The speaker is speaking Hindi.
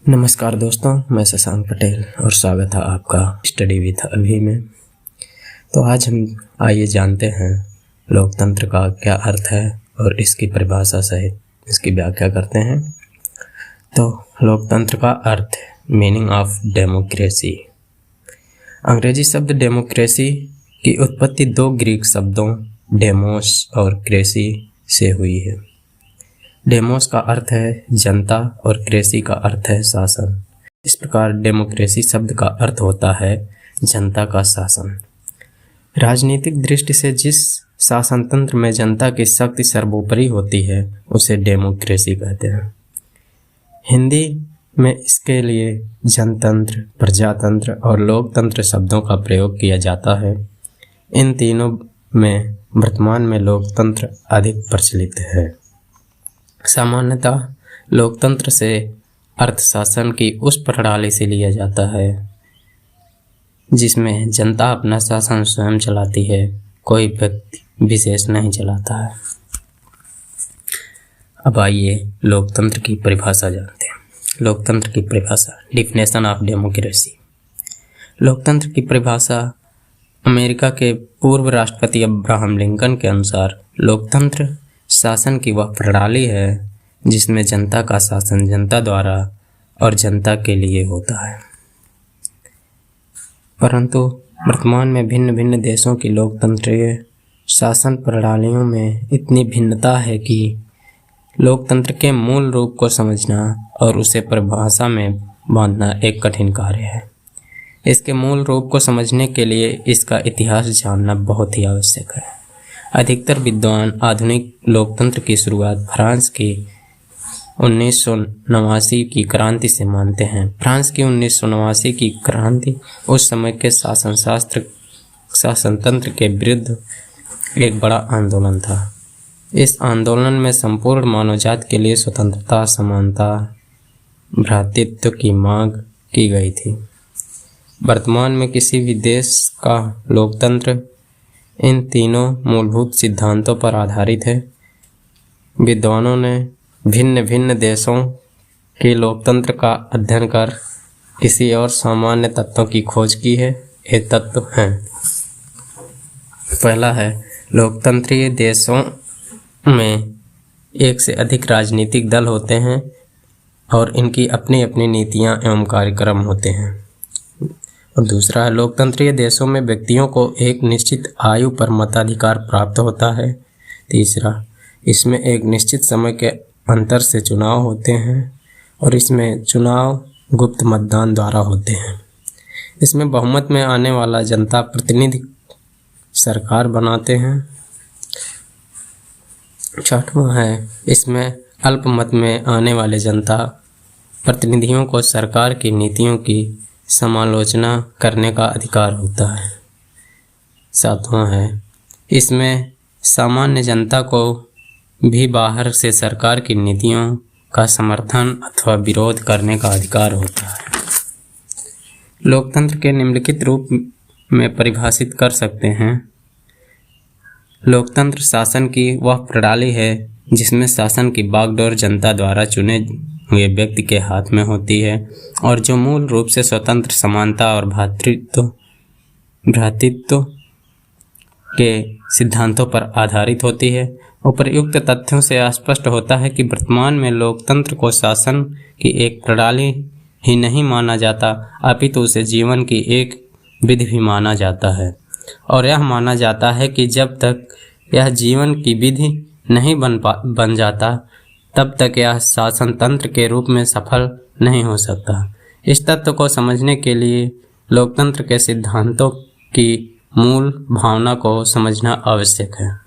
नमस्कार दोस्तों, मैं शशांक पटेल और स्वागत है आपका स्टडी विद अभी में। तो आज हम आइए जानते हैं लोकतंत्र का क्या अर्थ है और इसकी परिभाषा सहित इसकी व्याख्या करते हैं। तो लोकतंत्र का अर्थ, मीनिंग ऑफ डेमोक्रेसी। अंग्रेजी शब्द डेमोक्रेसी की उत्पत्ति दो ग्रीक शब्दों डेमोस और क्रेसी से हुई है। डेमोस का अर्थ है जनता और क्रेसी का अर्थ है शासन। इस प्रकार डेमोक्रेसी शब्द का अर्थ होता है जनता का शासन। राजनीतिक दृष्टि से जिस शासन तंत्र में जनता की शक्ति सर्वोपरि होती है उसे डेमोक्रेसी कहते हैं। हिंदी में इसके लिए जनतंत्र, प्रजातंत्र और लोकतंत्र शब्दों का प्रयोग किया जाता है। इन तीनों में वर्तमान में लोकतंत्र अधिक प्रचलित है। सामान्यतः लोकतंत्र से अर्थ शासन की उस प्रणाली से लिया जाता है जिसमें जनता अपना शासन स्वयं चलाती है, कोई व्यक्ति विशेष नहीं चलाता है। अब आइए लोकतंत्र की परिभाषा जानते हैं। लोकतंत्र की परिभाषा, डिफिनेशन ऑफ डेमोक्रेसी। लोकतंत्र की परिभाषा अमेरिका के पूर्व राष्ट्रपति अब्राहम लिंकन के अनुसार लोकतंत्र शासन की वह प्रणाली है जिसमें जनता का शासन जनता द्वारा और जनता के लिए होता है। परंतु वर्तमान में भिन्न भिन्न देशों की लोकतंत्रीय शासन प्रणालियों में इतनी भिन्नता है कि लोकतंत्र के मूल रूप को समझना और उसे परिभाषा में बांधना एक कठिन कार्य है। इसके मूल रूप को समझने के लिए इसका इतिहास जानना बहुत ही आवश्यक है। अधिकतर विद्वान आधुनिक लोकतंत्र की शुरुआत फ्रांस की 1989 की क्रांति से मानते हैं। फ्रांस की 1989 की क्रांति उस समय के शासनतंत्र के विरुद्ध एक बड़ा आंदोलन था। इस आंदोलन में संपूर्ण मानवजात के लिए स्वतंत्रता, समानता, भ्रातृत्व की मांग की गई थी। वर्तमान में किसी भी देश का लोकतंत्र इन तीनों मूलभूत सिद्धांतों पर आधारित है। विद्वानों ने भिन्न भिन्न देशों के लोकतंत्र का अध्ययन कर किसी और सामान्य तत्वों की खोज की है। ये तत्व हैं: पहला है, लोकतंत्रीय देशों में एक से अधिक राजनीतिक दल होते हैं और इनकी अपनी अपनी नीतियां एवं कार्यक्रम होते हैं। और दूसरा है, लोकतंत्रीय देशों में व्यक्तियों को एक निश्चित आयु पर मताधिकार प्राप्त होता है। तीसरा, इसमें एक निश्चित समय के अंतर से चुनाव होते हैं और इसमें चुनाव गुप्त मतदान द्वारा होते हैं। इसमें बहुमत में आने वाला जनता प्रतिनिधि सरकार बनाते हैं। छठवां है, इसमें अल्पमत में आने वाले जनता प्रतिनिधियों को सरकार की नीतियों की समालोचना करने का अधिकार होता है। सातवां है, इसमें सामान्य जनता को भी बाहर से सरकार की नीतियों का समर्थन अथवा विरोध करने का अधिकार होता है। लोकतंत्र के निम्नलिखित रूप में परिभाषित कर सकते हैं। लोकतंत्र शासन की वह प्रणाली है जिसमें शासन की बागडोर जनता द्वारा चुने हुए व्यक्ति के हाथ में होती है और जो मूल रूप से स्वतंत्र, समानता और भ्रातृत्व के सिद्धांतों पर आधारित होती है। उपर्युक्त तथ्यों से स्पष्ट होता है कि वर्तमान में लोकतंत्र को शासन की एक प्रणाली ही नहीं माना जाता, अपितु उसे जीवन की एक विधि भी माना जाता है। और यह माना जाता है कि जब तक यह जीवन की विधि नहीं बन जाता तब तक यह शासन तंत्र के रूप में सफल नहीं हो सकता। इस तत्व को समझने के लिए लोकतंत्र के सिद्धांतों की मूल भावना को समझना आवश्यक है।